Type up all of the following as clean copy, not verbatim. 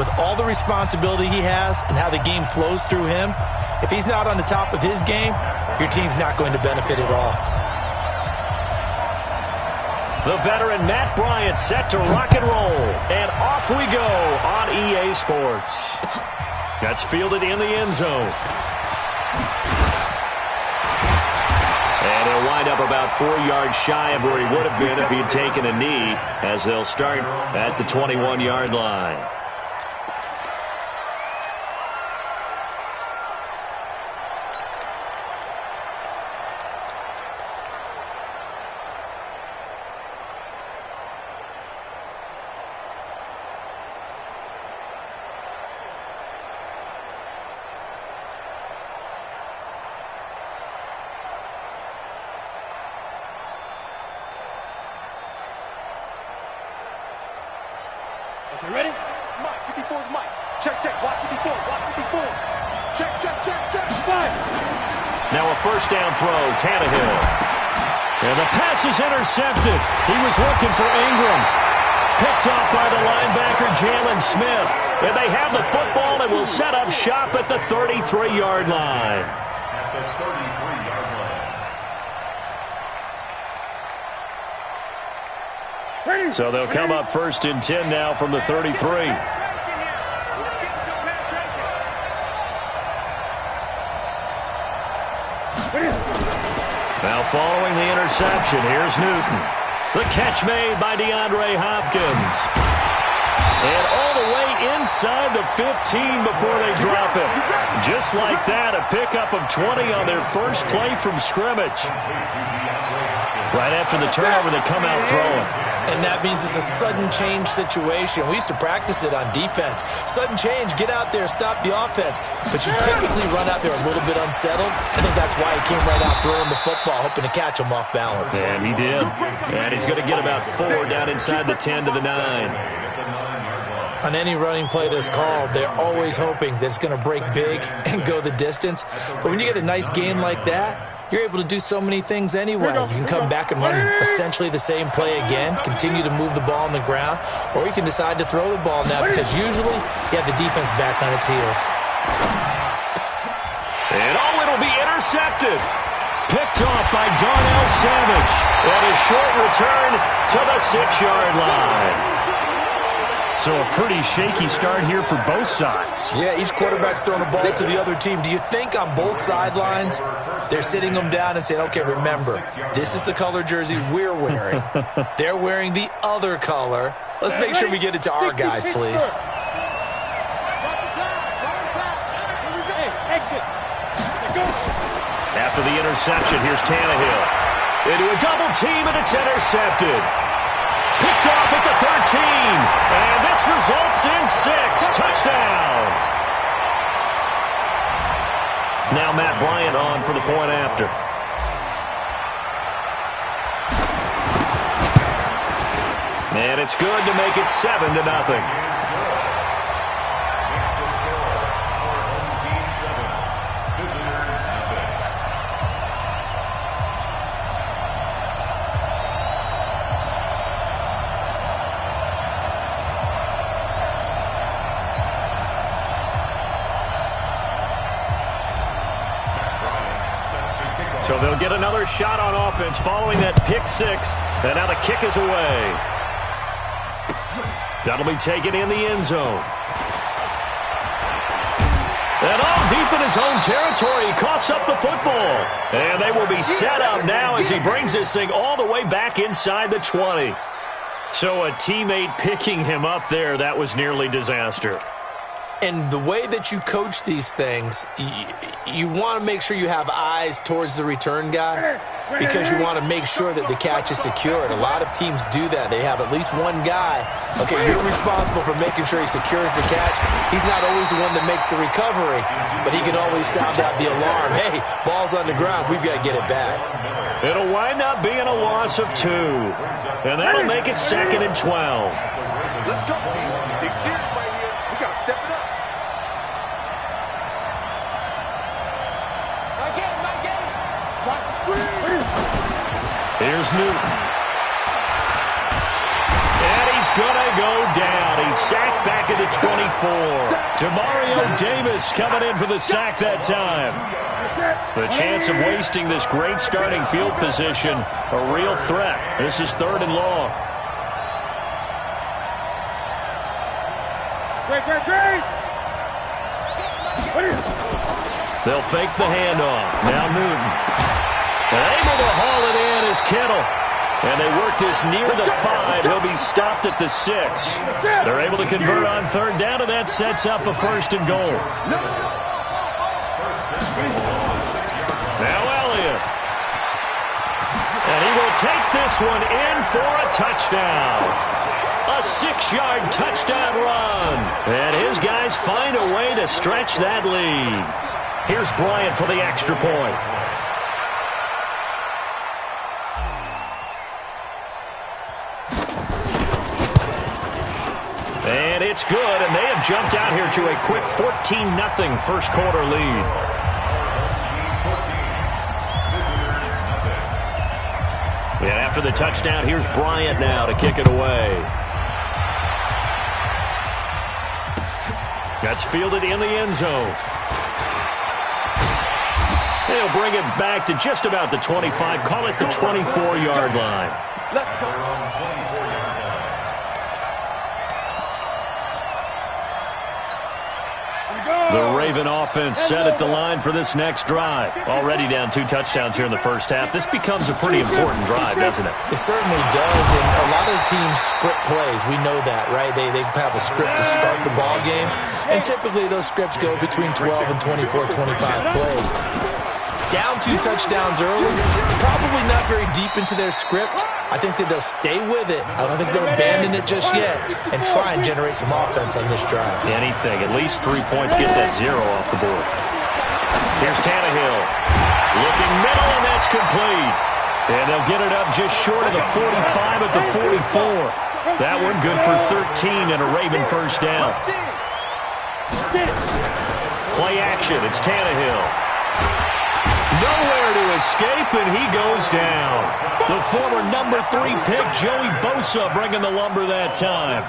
with all the responsibility he has and how the game flows through him, if he's not on the top of his game, your team's not going to benefit at all. The veteran Matt Bryant set to rock and roll. And off we go on EA Sports. That's fielded in the end zone. And he'll wind up about 4 yards shy of where he would have been if he had taken a knee, as they'll start at the 21-yard line. You ready? Mike, mdp84's Mike. Check, check. Watch mdp4. Watch mdp4. Check, check, check, check. Five. Now a first down throw, Tannehill. And the pass is intercepted. He was looking for Ingram. Picked off by the linebacker, Jalen Smith. And they have the football and will set up shop at the 33-yard line. At the 33-yard line. So they'll come up first and 10 now from the 33. Now following the interception, here's Newton. The catch made by DeAndre Hopkins. And all the way inside the 15 before they drop it. Just like that, a pickup of 20 on their first play from scrimmage. Right after the turnover, they come out throwing. And that means it's a sudden change situation. We used to practice it on defense. Sudden change, get out there, stop the offense. But you typically run out there a little bit unsettled. I think that's why he came right out throwing the football, hoping to catch him off balance. And he did. And he's going to get about 4 down inside the 10 to the 9. On any running play that's called, they're always hoping that it's going to break big and go the distance. But when you get a nice game like that, you're able to do so many things anyway. You can come back and run essentially the same play again, continue to move the ball on the ground, or you can decide to throw the ball now because usually you have the defense back on its heels. And it'll be intercepted. Picked off by Darnell Savage. And a short return to the 6-yard line. So a pretty shaky start here for both sides. Yeah, each quarterback's throwing a ball to the other team. Do you think on both sidelines they're sitting them down and saying, okay, remember, this is the color jersey we're wearing. They're wearing the other color. Let's make sure we get it to our guys, please. After the interception, here's Tannehill. Into a double team, and it's intercepted. Picked off at the 13, and this results in 6. Touchdown. Now Matt Bryant on for the point after. And it's good to make it 7-0. So they'll get another shot on offense following that pick 6. And now the kick is away. That'll be taken in the end zone. And all deep in his own territory, he coughs up the football. And they will be set up now as he brings this thing all the way back inside the 20. So a teammate picking him up there, that was nearly disaster. And the way that you coach these things, you want to make sure you have eyes towards the return guy because you want to make sure that the catch is secured. A lot of teams do that. They have at least one guy. Okay, you're responsible for making sure he secures the catch. He's not always the one that makes the recovery, but he can always sound out the alarm. Hey, ball's on the ground. We've got to get it back. It'll wind up being a loss of 2. And that'll make it 2nd and 12. Let's go. Big series right here. We got to step it up. Here's Newton. And he's going to go down. He's sacked back at the 24. Demario Davis coming in for the sack that time. The chance of wasting this great starting field position, a real threat. This is 3rd and long. They'll fake the handoff. Now Newton. Able to haul it in is Kittle. And they work this near the 5. He'll be stopped at the 6. They're able to convert on 3rd down, and that sets up a 1st and goal. Now Elliott. And he will take this one in for a touchdown. A 6-yard touchdown run. And his guys find a way to stretch that lead. Here's Bryant for the extra point. And it's good, and they have jumped out here to a quick 14-0 first quarter lead. And after the touchdown, here's Bryant now to kick it away. That's fielded in the end zone. They'll bring it back to just about the 25, call it the 24-yard line. Let's go. The Raven offense set at the line for this next drive. Already down 2 touchdowns here in the first half. This becomes a pretty important drive, doesn't it? It certainly does, and a lot of teams script plays. We know that, right? They have a script to start the ball game, and typically those scripts go between 12 and 24, 25 plays. Down 2 touchdowns early, probably not very deep into their script. I think that they'll stay with it. I don't think they'll abandon it just yet and try and generate some offense on this drive. Anything. At least 3 points, get that 0 off the board. Here's Tannehill. Looking middle, and that's complete. And they'll get it up just short of the 45 at the 44. That one good for 13 and a Raven first down. Play action. It's Tannehill. Nowhere to escape, and he goes down. The former number 3 pick, Joey Bosa, bringing the lumber that time.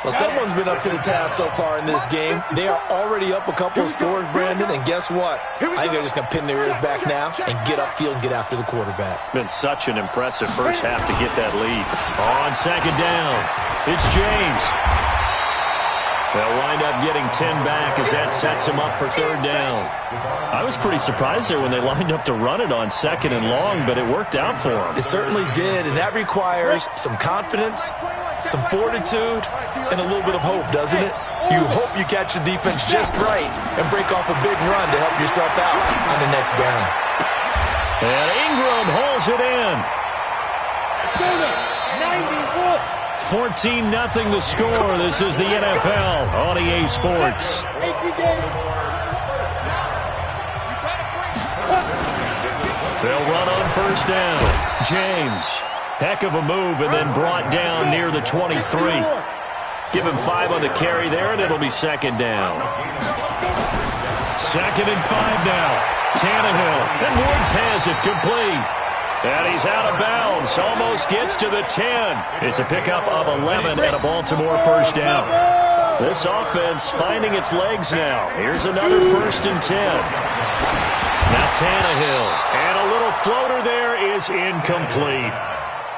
Well, someone's been up to the task so far in this game. They are already up a couple of scores, Brandon, and guess what? I think they're just going to pin their ears back now and get upfield and get after the quarterback. Been such an impressive first half to get that lead. On 2nd down, it's James. They'll wind up getting 10 back as that sets him up for 3rd down. I was pretty surprised there when they lined up to run it on 2nd and long, but it worked out for them. It certainly did, and that requires some confidence, some fortitude, and a little bit of hope, doesn't it? You hope you catch the defense just right and break off a big run to help yourself out on the next down. And Ingram hauls it in. 14-0 the score. This is the NFL on EA Sports. They'll run on 1st down. James, heck of a move, and then brought down near the 23. Give him 5 on the carry there, and it'll be 2nd down. 2nd and 5 now. Tannehill, and Woods has it complete. And he's out of bounds. Almost gets to the 10. It's a pickup of 11 and a Baltimore first down. This offense finding its legs now. Here's another 1st and 10. Now Tannehill. And a little floater there is incomplete.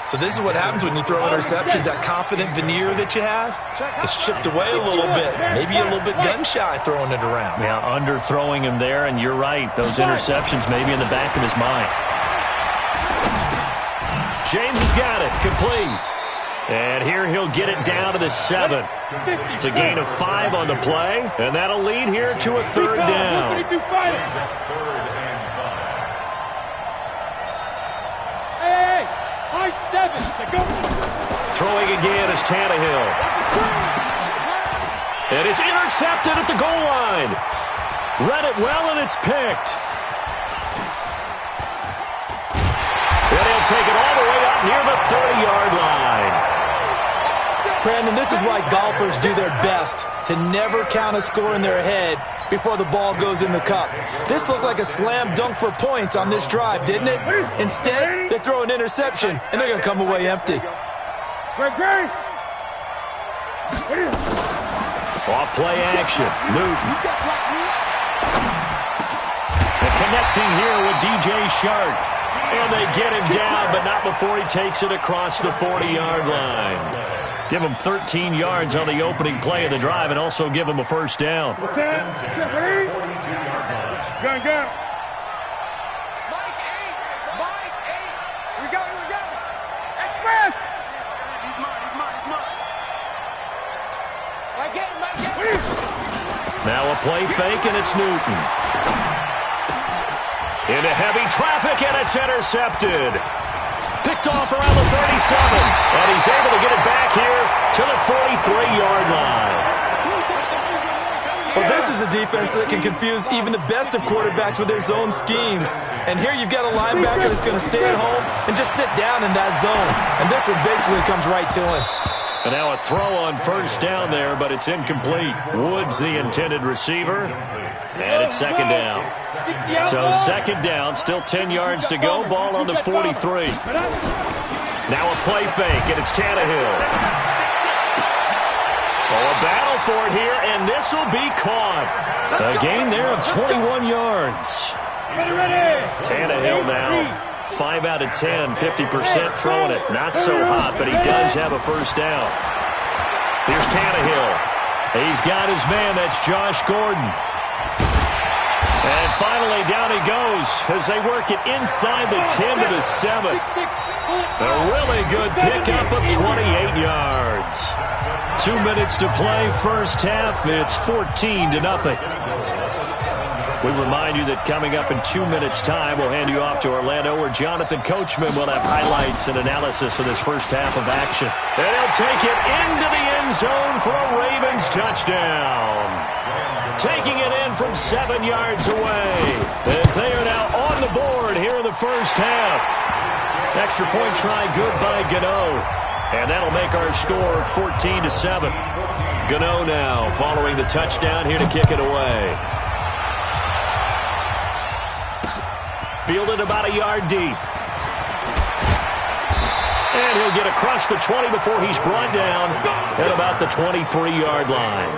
So this is what happens when you throw interceptions. That confident veneer that you have gets chipped away a little bit. Maybe a little bit gun-shy throwing it around. Yeah, underthrowing him there, and you're right. Those interceptions may be in the back of his mind. James has got it, complete. And here he'll get it down to the 7. It's a gain of 5 on the play, and that'll lead here to a 3rd down. Throwing again is Tannehill. And it's intercepted at the goal line. Read it well, and it's picked. And he'll take it all the way up near the 30-yard line. Brandon, this is why golfers do their best to never count a score in their head before the ball goes in the cup. This looked like a slam dunk for points on this drive, didn't it? Instead, they throw an interception, and they're going to come away empty. Off-play action. Newton. And connecting here with DJ Shark. And they get him down, but not before he takes it across the 40-yard line. Give him 13 yards on the opening play of the drive and also give him a first down. Gun. Mike 8. Here we go. Express. He's mine. Mike 8. Now a play fake, and it's Newton. Into heavy traffic, and it's intercepted. Picked off around the 37, and he's able to get it back here to the 43-yard line. Well, this is a defense that can confuse even the best of quarterbacks with their zone schemes. And here you've got a linebacker that's going to stay at home and just sit down in that zone. And this one basically comes right to him. And now a throw on first down there, but it's incomplete. Woods the intended receiver, and it's second down. So second down, still 10 yards to go. Ball on the 43. Now a play fake, and it's Tannehill. Oh, a battle for it here, and this will be caught. A gain there of 21 yards. Tannehill now 5 out of 10, 50% throwing it. Not so hot, but he does have a first down. Here's Tannehill. He's got his man. That's Josh Gordon. And finally, down he goes as they work it inside the 10 to the 7. A really good pickup of 28 yards. 2 minutes to play, first half. It's 14-0. We remind you that coming up in 2 minutes' time, we'll hand you off to Orlando, where Jonathan Coachman will have highlights and analysis of this first half of action. And he'll take it into the end zone for a Ravens touchdown. Taking it in from 7 yards away as they are now on the board here in the first half. Extra point try good by Gano. And that'll make our score 14-7. Gano now following the touchdown here to kick it away. Fielded about a yard deep. And he'll get across the 20 before he's brought down at about the 23-yard line.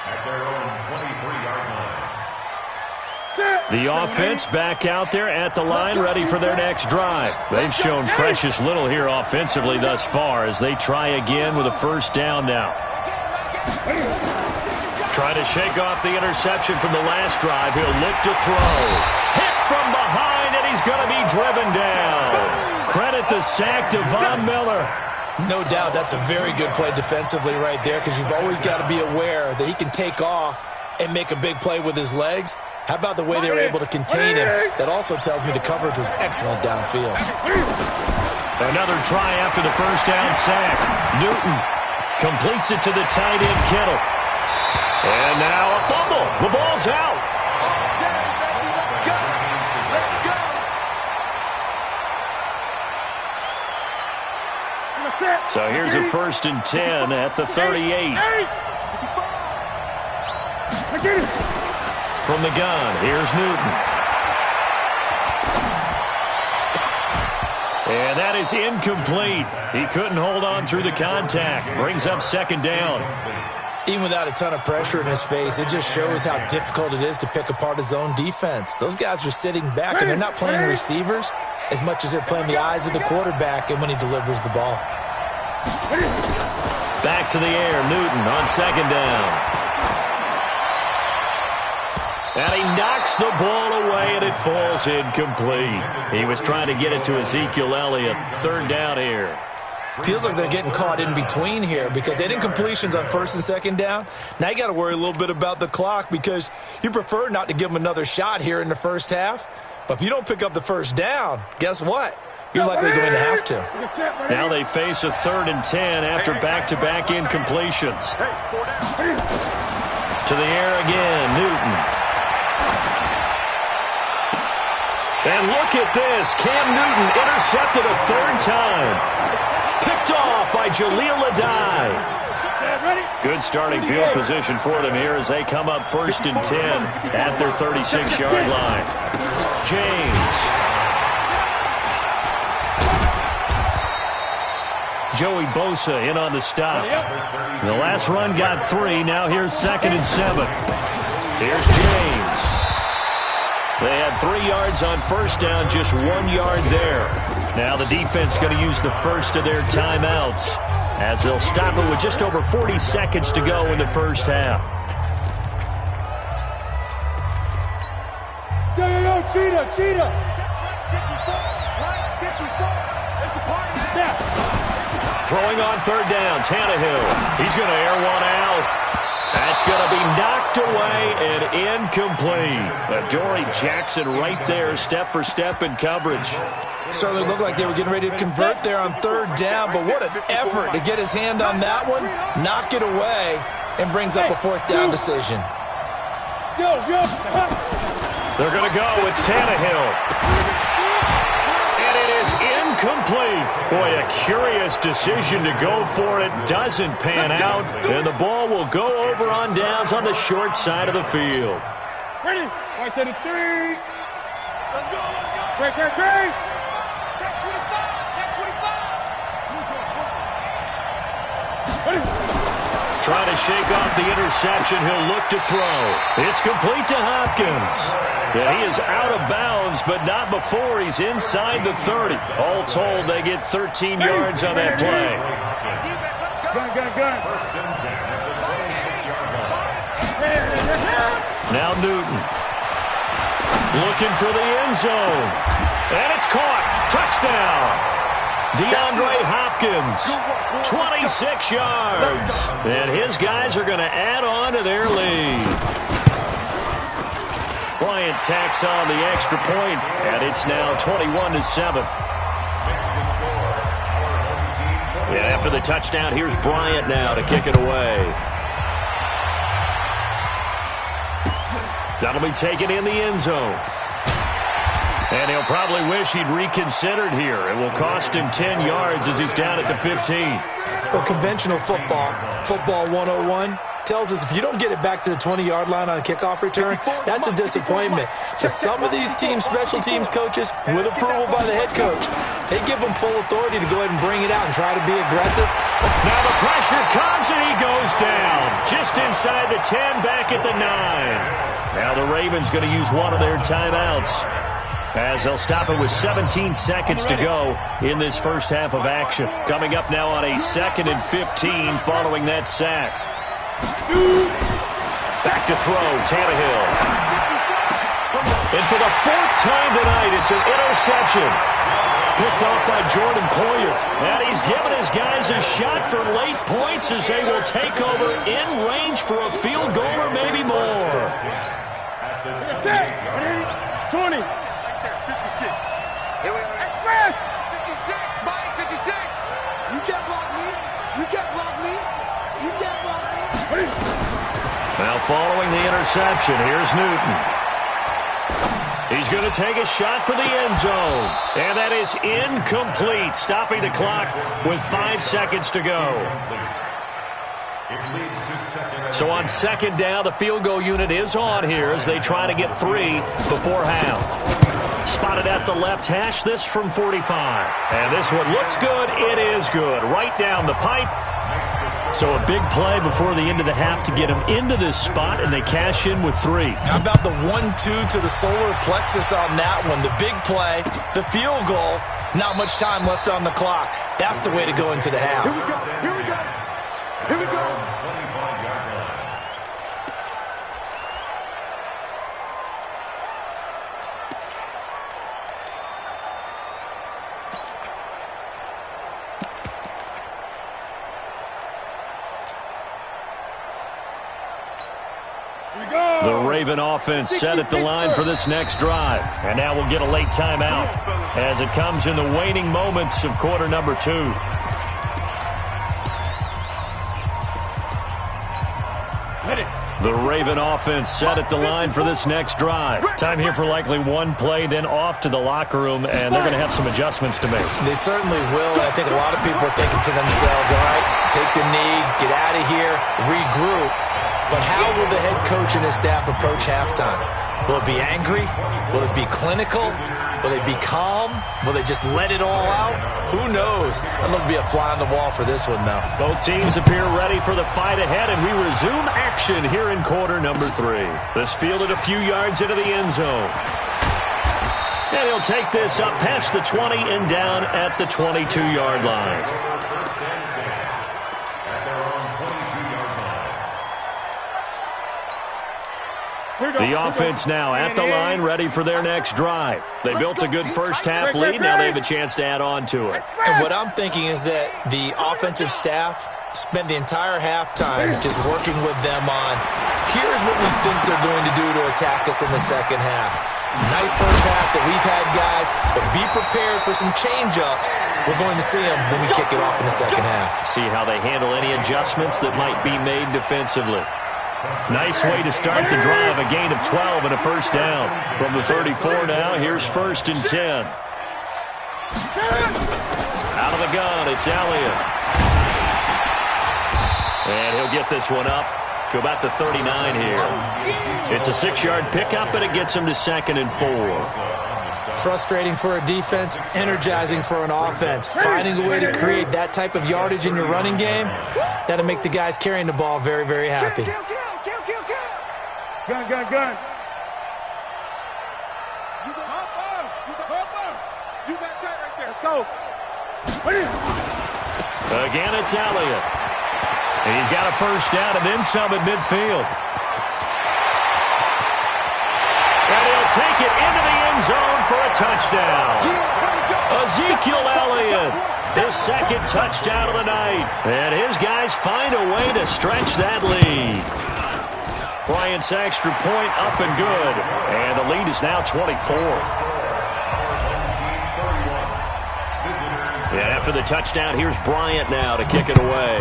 At their own 23-yard line. The offense back out there at the line, ready for their next drive. They've shown precious little here offensively thus far as they try again with a first down now. Trying to shake off the interception from the last drive. He'll look to throw. Hit from behind, and he's going to be driven down. Credit the sack to Von Miller. No doubt that's a very good play defensively right there, because you've always got to be aware that he can take off and make a big play with his legs. How about the way they were able to contain him? That also tells me the coverage was excellent downfield. Another try after the first down sack. Newton completes it to the tight end Kittle. And now a fumble. The ball's out. So here's a 1st and 10 at the 38. From the gun, here's Newton. And that is incomplete. He couldn't hold on through the contact. Brings up second down. Even without a ton of pressure in his face, it just shows how difficult it is to pick apart his own defense. Those guys are sitting back, and they're not playing receivers as much as they're playing the eyes of the quarterback and when he delivers the ball. Back to the air, Newton on second down. And he knocks the ball away, and it falls incomplete. He was trying to get it to Ezekiel Elliott. Third down here. Feels like they're getting caught in between here because they had incompletions on 1st and 2nd down. Now you got to worry a little bit about the clock because you prefer not to give them another shot here in the first half. But if you don't pick up the first down, guess what? You're likely going to have to. Now they face a 3rd and 10 after back-to-back incompletions. To the air again, Newton. And look at this. Cam Newton intercepted a 3rd time. Picked off by Jaleel Adai. Good starting field position for them here as they come up 1st and 10 at their 36-yard line. James. Joey Bosa in on the stop. The last run got 3. Now here's 2nd and 7. Here's James. They had 3 yards on first down, just 1 yard there. Now the defense going to use the first of their timeouts as they'll stop it with just over 40 seconds to go in the first half. Yo, cheetah. Throwing on 3rd down, Tannehill. He's going to air one out. That's going to be knocked away and incomplete. Adoree Jackson right there, step for step in coverage. Certainly looked like they were getting ready to convert there on 3rd down, but what an effort to get his hand on that one, knock it away, and brings up a 4th down decision. They're going to go. It's Tannehill. And it is incomplete. Boy, a curious decision to go for it. Doesn't pan out. And the ball will go over on downs on the short side of the field. Ready? Right to the 3. Let's go. Break. Check 25. Ready? Trying to shake off the interception. He'll look to throw. It's complete to Hopkins. Yeah, he is out of bounds, but not before he's inside the 30. All told, they get 13 yards on that play. Gun. Now Newton. Looking for the end zone. And it's caught. Touchdown. DeAndre Hopkins, 26 yards. And his guys are going to add on to their lead. Bryant tacks on the extra point, and it's now 21-7. Yeah, after the touchdown, here's Bryant now to kick it away. That'll be taken in the end zone. And he'll probably wish he'd reconsidered here. It will cost him 10 yards as he's down at the 15. Well, conventional football 101, tells us if you don't get it back to the 20-yard line on a kickoff return, that's a disappointment. But some of these special teams coaches, with approval by the head coach, they give them full authority to go ahead and bring it out and try to be aggressive. Now the pressure comes and he goes down. Just inside the 10, back at the 9. Now the Ravens going to use one of their timeouts, as they'll stop it with 17 seconds to go in this first half of action. Coming up now on a 2nd and 15 following that sack. Back to throw, Tannehill. And for the 4th time tonight, it's an interception. Picked off by Jordan Poyer. And he's given his guys a shot for late points as they will take over in range for a field goal or maybe more. 20. 56. Here we are. 56, Mike, 56. You can't block me. You can't block me. You can't block me. Now following the interception, here's Newton. He's going to take a shot for the end zone. And that is incomplete, stopping the clock with 5 seconds to go. So on 2nd down, the field goal unit is on here as they try to get 3 before half. Spotted at the left hash, this from 45. And this one looks good. It is good. Right down the pipe. So a big play before the end of the half to get him into this spot, and they cash in with 3. How about the 1-2 to the solar plexus on that one? The big play, the field goal, not much time left on the clock. That's the way to go into the half. Here we go. Here we go. The Raven offense set at the line for this next drive. And now we'll get a late timeout as it comes in the waning moments of quarter number 2. The Raven offense set at the line for this next drive. Time here for likely one play, then off to the locker room, and they're going to have some adjustments to make. They certainly will, and I think a lot of people are thinking to themselves, all right, take the knee, get out of here, regroup. But how will the head coach and his staff approach halftime? Will it be angry? Will it be clinical? Will they be calm? Will they just let it all out? Who knows? I'd love to be a fly on the wall for this one, though. Both teams appear ready for the fight ahead, and we resume action here in quarter number 3. This fielded a few yards into the end zone. And he'll take this up past the 20 and down at the 22-yard line. The offense now at the line, ready for their next drive. They built a good first-half lead. Now they have a chance to add on to it. And what I'm thinking is that the offensive staff spent the entire halftime just working with them on, here's what we think they're going to do to attack us in the second half. Nice first half that we've had, guys, but be prepared for some change-ups. We're going to see them when we kick it off in the second half. See how they handle any adjustments that might be made defensively. Nice way to start the drive, a gain of 12 and a first down. From the 34 now, here's 1st and 10. Out of the gun, it's Elliott. And he'll get this one up to about the 39 here. It's a 6-yard pickup, and it gets him to 2nd and 4. Frustrating for a defense, energizing for an offense. Finding a way to create that type of yardage in your running game, that'll make the guys carrying the ball very, very happy. Gun. You got tight right there. Go. Again, it's Elliott. And he's got a first down and then some at midfield. And he'll take it into the end zone for a touchdown. Ezekiel Elliott, his 2nd touchdown of the night. And his guys find a way to stretch that lead. Bryant's extra point up and good. And the lead is now 24. And after the touchdown, here's Bryant now to kick it away.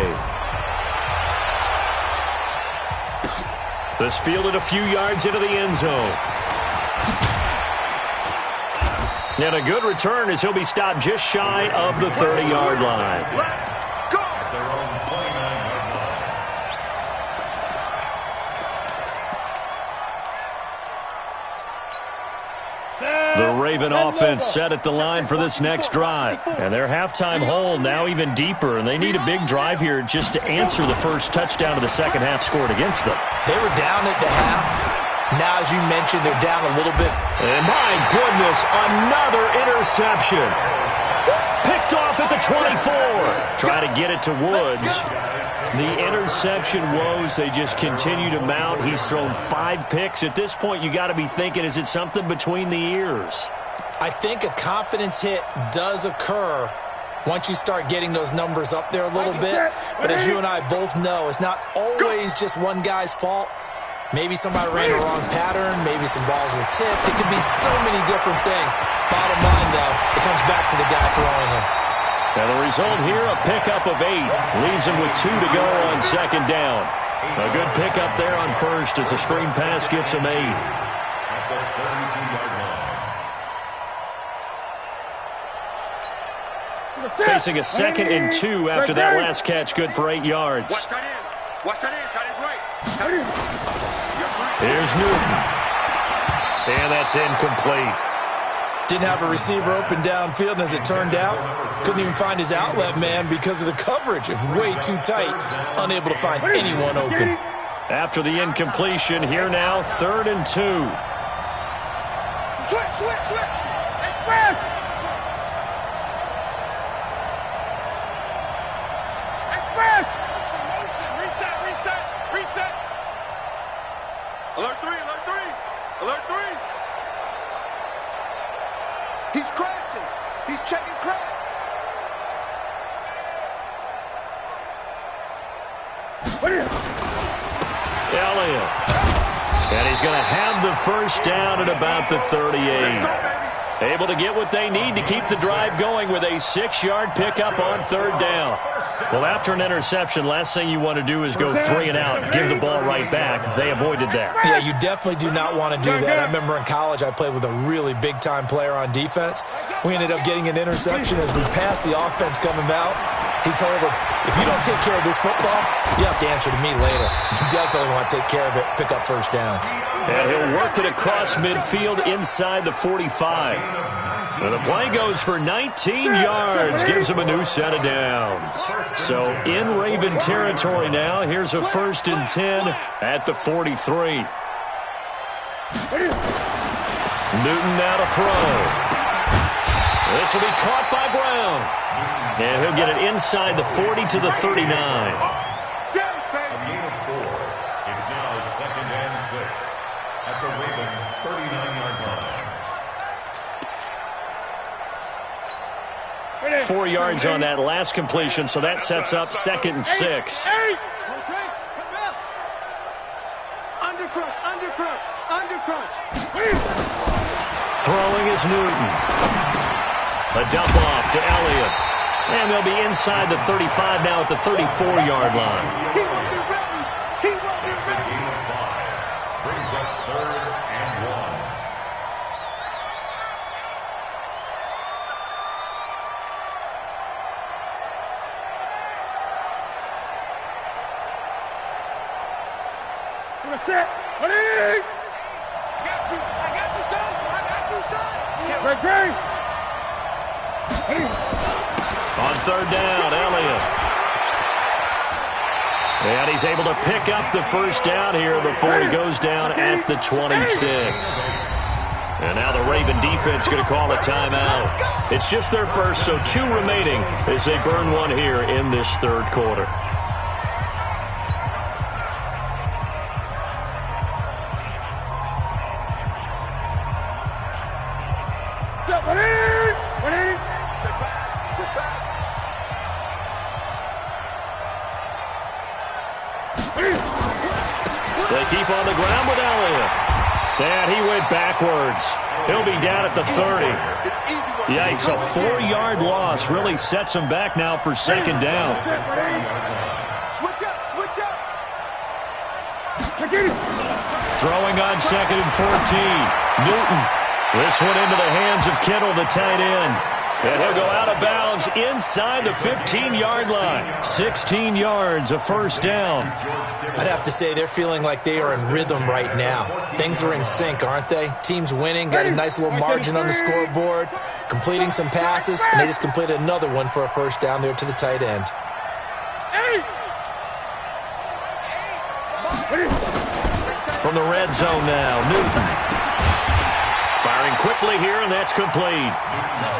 This fielded a few yards into the end zone. And a good return as he'll be stopped just shy of the 30-yard line. The Raven offense set at the line for this next drive. And their halftime hole now even deeper, and they need a big drive here just to answer the first touchdown of the second half scored against them. They were down at the half. Now, as you mentioned, they're down a little bit. And my goodness, another interception. Picked off at the 24. Try to get it to Woods. The interception woes, they just continue to mount. He's thrown 5 picks. At this point, you got to be thinking, is it something between the ears? I think a confidence hit does occur once you start getting those numbers up there a little bit. But as you and I both know, it's not always just one guy's fault. Maybe somebody ran the wrong pattern. Maybe some balls were tipped. It could be so many different things. Bottom line, though, it comes back to the guy throwing them. And the result here, a pickup of 8. Leaves him with 2 to go on 2nd down. A good pickup there on 1st as the screen pass gets him 8. Facing a 2nd and 2 after that last catch, good for 8 yards. Watch that in. Watch that in. Tight is right. Here's Newton. And that's incomplete. Didn't have a receiver open downfield, and as it turned out, couldn't even find his outlet man because of the coverage. It's way too tight, unable to find anyone open. After the incompletion, here now, 3rd and 2. Switch. Express. Reset. Alert 3. He's crashing. He's checking crash. Elliott. And he's going to have the first down at about the 38. Able to get what they need to keep the drive going with a 6-yard pickup on 3rd down. Well, after an interception, last thing you want to do is go 3 and out, give the ball right back. They avoided that. Yeah, you definitely do not want to do that. I remember in college I played with a really big-time player on defense. We ended up getting an interception as we passed the offense coming out. He told him, if you don't take care of this football, you have to answer to me later. You definitely want to take care of it, pick up first downs. And he'll work it across midfield inside the 45. And the play goes for 19 yards, gives him a new set of downs. So in Raven territory now, here's a 1st and 10 at the 43. Newton now to throw. This will be caught by Brown. And he'll get it inside the 40 to the 39. A gain of 4. It's now 2nd and 6 at the Ravens' 39-yard line. 4 yards on that last completion, so that sets up 2nd and 6. Throwing is Newton. A dump off to Elliott. And they'll be inside the 35 now at the 34-yard line. He won't be ready. He won't be It's a gain of 5. Brings up 3rd and 1. What's that? What is it? I got you, son. I got you, son. Great. On 3rd down, Elliott. And he's able to pick up the first down here before he goes down at the 26. And now the Raven defense going to call a timeout. It's just their first, so 2 remaining as they burn one here in this 3rd quarter. They keep on the ground with Elliott. And he went backwards. He'll be down at the 30. Yikes, a 4-yard loss really sets him back now for 2nd down. Switch up. Throwing on 2nd and 14. Newton. This one into the hands of Kittle, the tight end. And he'll go out of bounds inside the 15-yard line. 16 yards, a 1st down. I'd have to say they're feeling like they are in rhythm right now. Things are in sync, aren't they? Team's winning, got a nice little margin on the scoreboard, completing some passes, and they just completed another one for a 1st down there to the tight end. From the red zone now, Newton. Firing quickly here, and that's complete.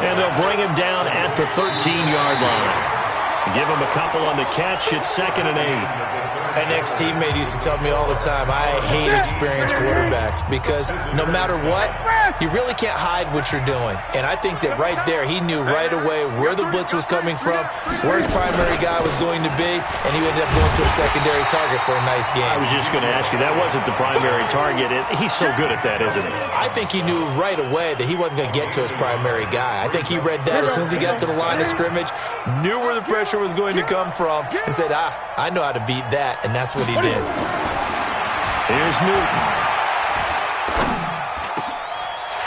And they'll bring him down at the 13-yard line. Give him a couple on the catch. It's 2nd and 8. An ex-teammate used to tell me all the time, I hate experienced quarterbacks because no matter what, you really can't hide what you're doing. And I think that right there, he knew right away where the blitz was coming from, where his primary guy was going to be, and he ended up going to a secondary target for a nice game. I was just going to ask you, that wasn't the primary target. He's so good at that, isn't he? I think he knew right away that he wasn't going to get to his primary guy. I think he read that as soon as he got to the line of scrimmage, knew where the pressure was going to come from, and said, I know how to beat that. And that's what he did. Here's Newton.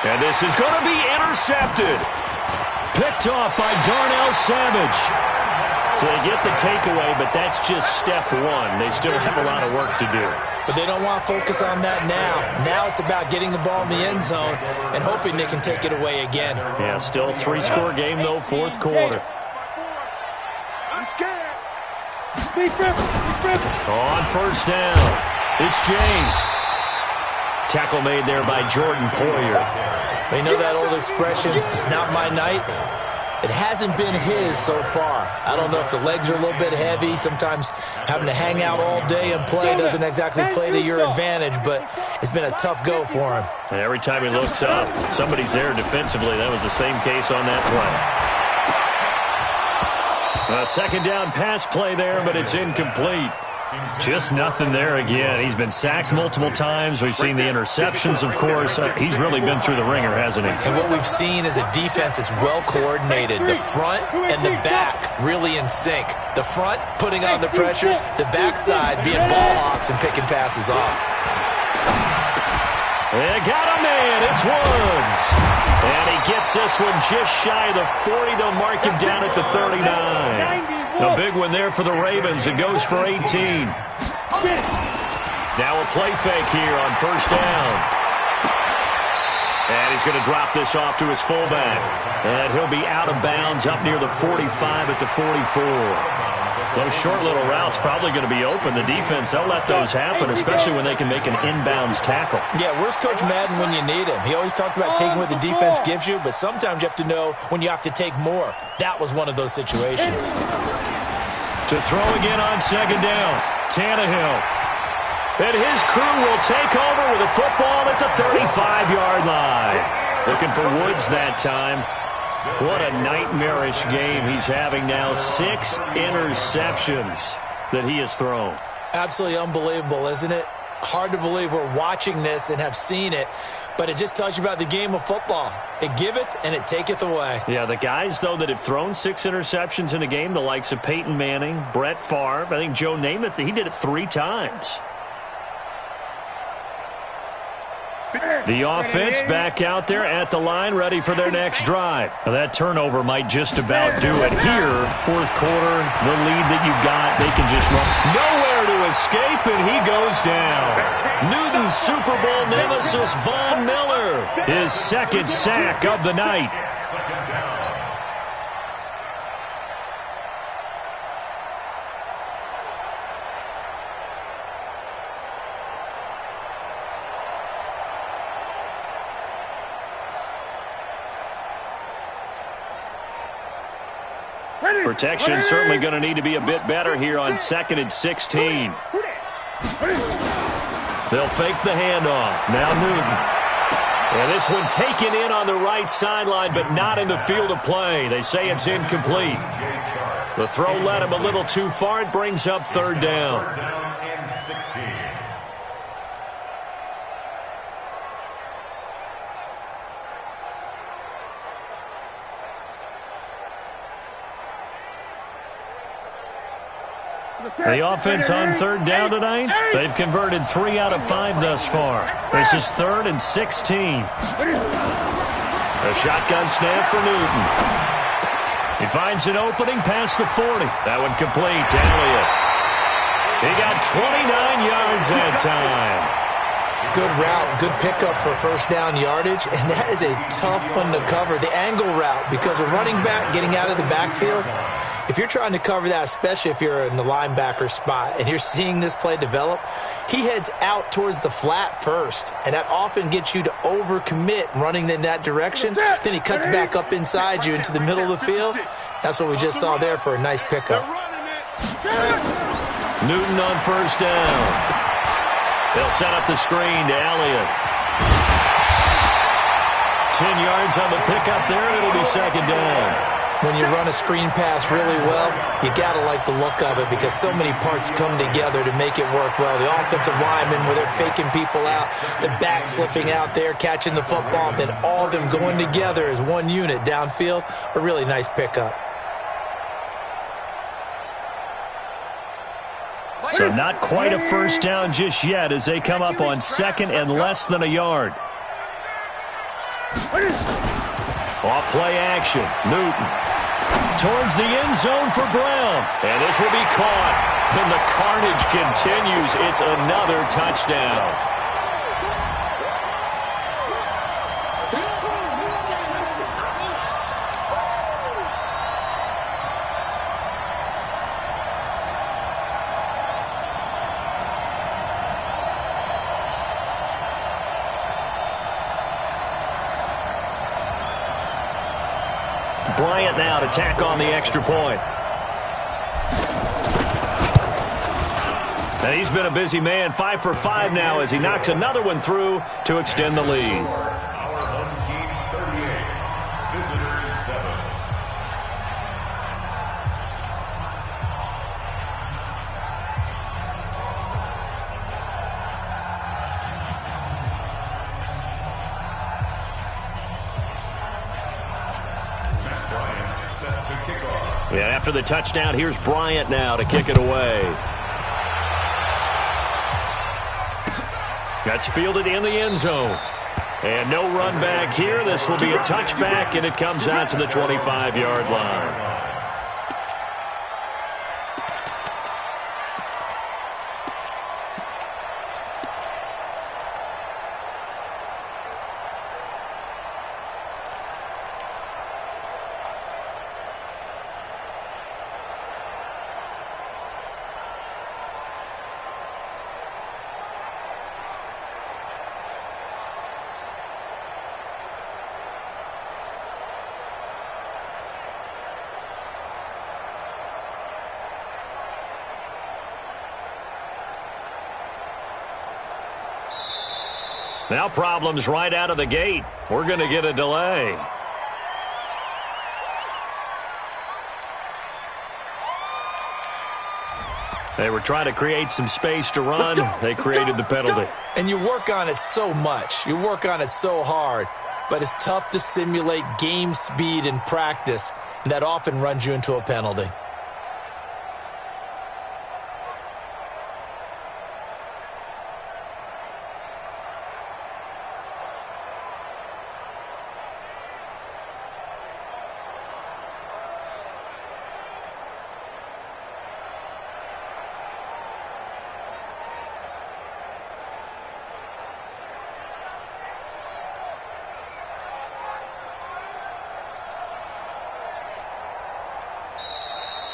And this is going to be intercepted. Picked off by Darnell Savage. So they get the takeaway, but that's just step 1. They still have a lot of work to do. But they don't want to focus on that now. Now it's about getting the ball in the end zone and hoping they can take it away again. Yeah, still a 3-score game, though, 4th quarter. I'm scared. On 1st down, it's James. Tackle made there by Jordan Poyer. They know that old expression, it's not my night. It hasn't been his so far. I don't know if the legs are a little bit heavy. Sometimes having to hang out all day and play doesn't exactly play to your advantage, but it's been a tough go for him. And every time he looks up, somebody's there defensively. That was the same case on that play. A 2nd down pass play there, but it's incomplete. Just nothing there again. He's been sacked multiple times. We've seen the interceptions, of course. He's really been through the ringer, hasn't he? And what we've seen is a defense that's well coordinated. The front and the back really in sync. The front putting on the pressure, the backside being ball hawks and picking passes off. They got a man. It's Woods. And he gets this one just shy of the 40. They'll mark him down at the 39. A big one there for the Ravens. It goes for 18. Now a play fake here on first down. And he's going to drop this off to his fullback. And he'll be out of bounds up near the 45 at the 44. Those short little routes probably going to be open. The defense, they'll let those happen, especially when they can make an inbounds tackle. Yeah, where's Coach Madden when you need him? He always talked about taking what the defense gives you, but sometimes you have to know when you have to take more. That was one of those situations. To throw again on second down, Tannehill. And his crew will take over with a football at the 35-yard line. Looking for Woods that time. What a nightmarish game he's having now. 6 interceptions that he has thrown. Absolutely unbelievable, isn't it? Hard to believe we're watching this and have seen it, but it just tells you about the game of football. It giveth and it taketh away. Yeah, the guys, though, that have thrown 6 interceptions in a game, the likes of Peyton Manning, Brett Favre, I think Joe Namath, he did it 3 times. The offense back out there at the line, ready for their next drive. Now, that turnover might just about do it here. Fourth quarter, the lead that you've got, they can just run. Nowhere to escape, and he goes down. Newton's Super Bowl nemesis, Von Miller, his second sack of the night. Protection certainly going to need to be a bit better here on 2nd and 16. They'll fake the handoff. Now Newton. And this one taken in on the right sideline, but not in the field of play. They say it's incomplete. The throw led him a little too far. It brings up 3rd down. 3rd and 16. The offense on 3rd down tonight, they've converted 3 out of 5 thus far. This is 3rd and 16. A shotgun snap for Newton. He finds an opening past the 40. That one complete to Elliott. He got 29 yards that time. Good route, good pickup for first down yardage, and that is a tough one to cover. The angle route, because a running back getting out of the backfield, if you're trying to cover that, especially if you're in the linebacker spot and you're seeing this play develop, he heads out towards the flat first, and that often gets you to overcommit running in that direction. Then he cuts back up inside you into the middle of the field. That's what we just saw there for a nice pickup. Newton on first down. They'll set up the screen to Elliott. 10 yards on the pickup there, and it'll be 2nd down. When you run a screen pass really well, you got to like the look of it because so many parts come together to make it work well. The offensive linemen, where they're faking people out, the back slipping out there, catching the football, then all of them going together as one unit downfield, a really nice pickup. So not quite a first down just yet as they come up on 2nd and less than a yard. Off play action. Newton towards the end zone for Brown. And this will be caught. And the carnage continues. It's another touchdown. Bryant now to tack on the extra point. And he's been a busy man, 5 for 5 now as he knocks another one through to extend the lead. Our home team 38, visitors 7. Yeah, after the touchdown, here's Bryant now to kick it away. That's fielded in the end zone. And no run back here. This will be a touchback, and it comes out to the 25-yard line. Now problems right out of the gate. We're going to get a delay. They were trying to create some space to run. They created the penalty. And you work on it so much. You work on it so hard. But it's tough to simulate game speed in practice. And that often runs you into a penalty.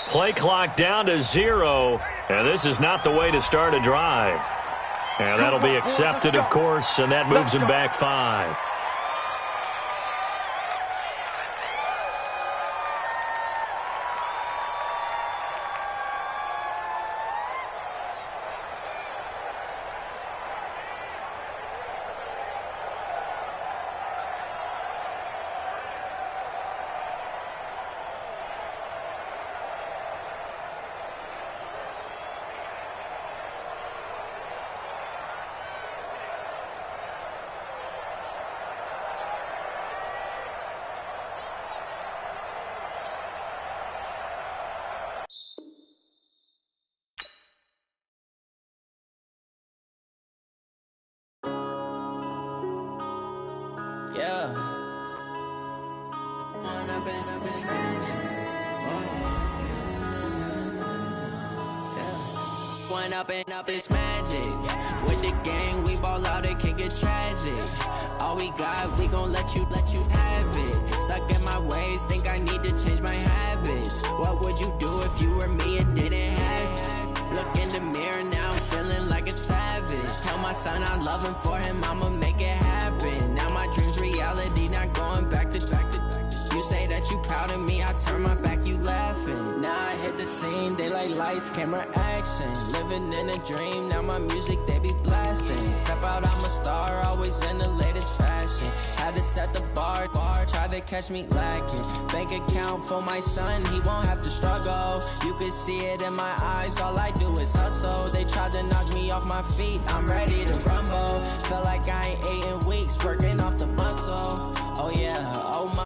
Play clock down to 0, and this is not the way to start a drive. And that'll be accepted, of course, and that moves him back 5. Yeah. One up and up is magic. With the gang, we ball out, it can get tragic. All we got, we gon' let you have it. Stuck in my ways, think I need to change my habits. What would you do if you were me and didn't have it? Look in the mirror, now I'm feeling like a savage. Tell my son I love him, for him I'ma make it happen. Now my dream's reality, not going back to. You say that you proud of me, I turn my back, you laughing. Now I hit the scene, they like lights, camera, action. Living in a dream, now my music, they be blasting. Step out, I'm a star, always in the latest fashion. Had to set the bar, try to catch me lacking. Bank account for my son, he won't have to struggle. You can see it in my eyes, all I do is hustle. They tried to knock me off my feet, I'm ready to rumble. Feel like I ain't ate in weeks, working off the muscle. Oh yeah, oh my.